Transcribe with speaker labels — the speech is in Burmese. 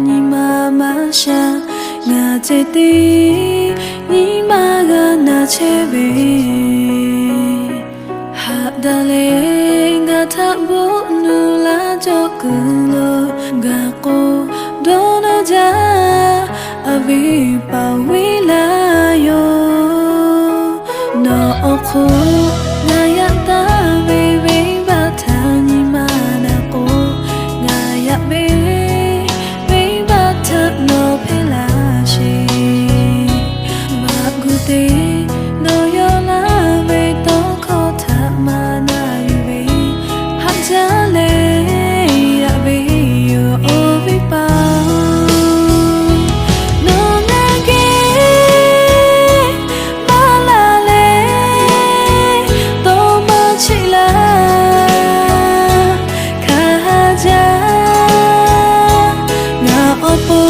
Speaker 1: ညီမမရှိငါချစ်သည်ညီမကနာချေပေဟာဒါလေငါထဖို့နူလာကြောကူလို့ငါကိုဒေါနာကြအဘိပါဝီလာယောနော်အခုငါရတာဘေဘေဘာသာညီမနာကိုငါရဘေဘေဘာသာနော်ဖလာရှိဘာကူတေနော်ယောလာဘေတော့ခေါ်ထားမနာယူဘေဟာကြလေရဘေယောအိုဘိပါOh